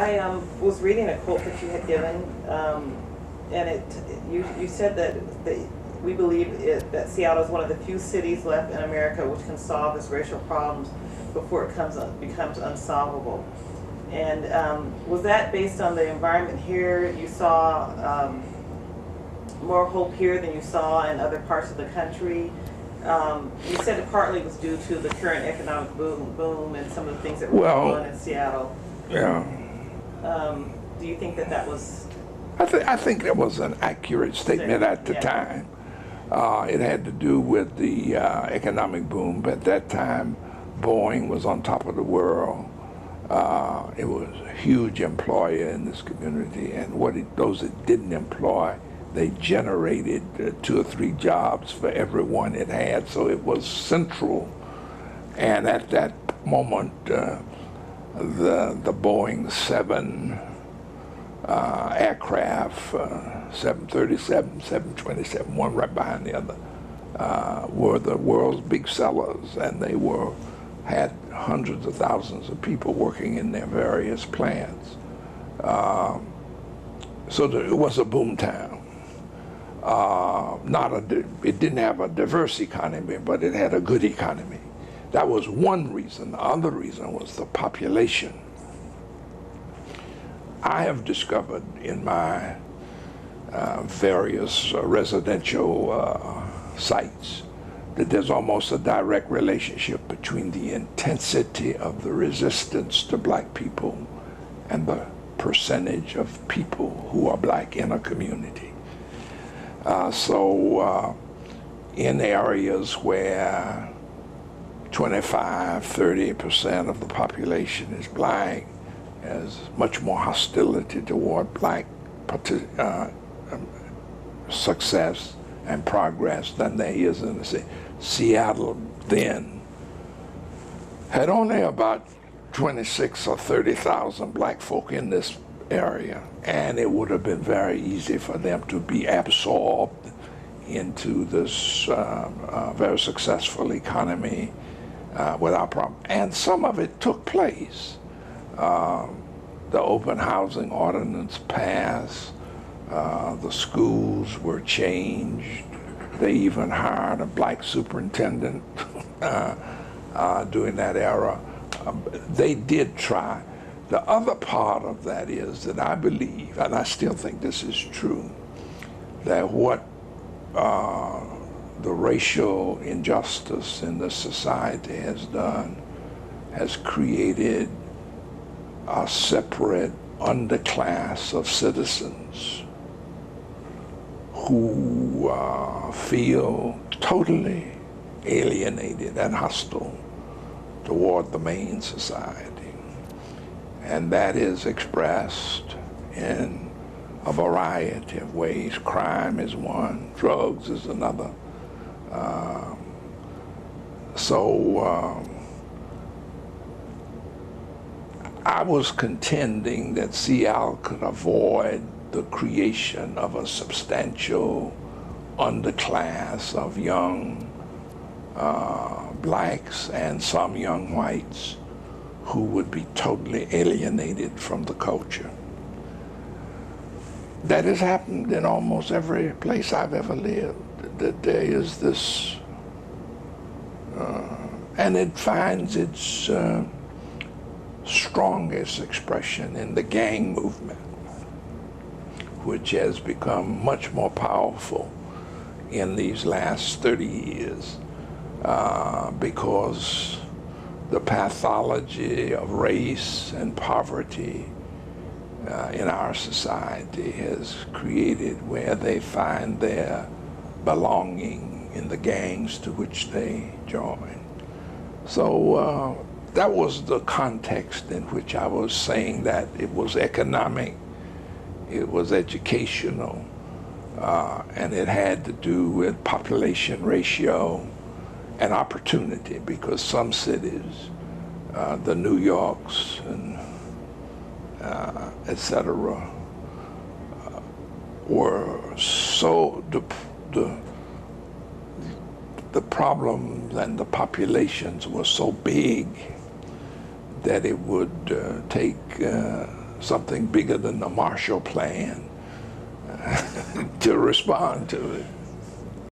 I was reading a quote that you had given, and you said that we believe that Seattle is one of the few cities left in America which can solve its racial problems before it becomes unsolvable. And was that based on the environment here? You saw more hope here than you saw in other parts of the country. You said it partly was due to the current economic boom and some of the things that were going on in Seattle. Yeah. Do you think that was? I think that was an accurate statement at the time. It had to do with the economic boom. But at that time, Boeing was on top of the world. It was a huge employer in this community, and those that didn't employ, they generated 2 or 3 jobs for everyone it had, so it was central. And at that moment, the Boeing 7 aircraft, 737, 727, one right behind the other, were the world's big sellers, and they had hundreds of thousands of people working in their various plants. So it was a boom town. It didn't have a diverse economy, but it had a good economy. That was one reason. The other reason was the population. I have discovered in my various residential sites that there's almost a direct relationship between the intensity of the resistance to black people and the percentage of people who are black in a community. So in areas where 25–30% of the population is black, there's much more hostility toward black success and progress than there is in the city. Seattle then had only about 26 or 30,000 black folk in this area, and it would have been very easy for them to be absorbed into this very successful economy without problem. And some of it took place. The open housing ordinance passed, the schools were changed, they even hired a black superintendent during that era. They did try. The other part of that is that I believe, and I still think this is true, that what the racial injustice in this society has done has created a separate underclass of citizens who feel totally alienated and hostile toward the main society. And that is expressed in a variety of ways. Crime is one, drugs is another. I was contending that Seattle could avoid the creation of a substantial underclass of young blacks and some young whites who would be totally alienated from the culture. That has happened in almost every place I've ever lived, that there is this, and it finds its strongest expression in the gang movement, which has become much more powerful in these last 30 years because the pathology of race and poverty in our society has created where they find their belonging in the gangs to which they join. So that was the context in which I was saying that it was economic, it was educational, and it had to do with population ratio and opportunity, because some cities, the New Yorks and etc., were so, the problems and the populations were so big that it would take something bigger than the Marshall Plan to respond to it.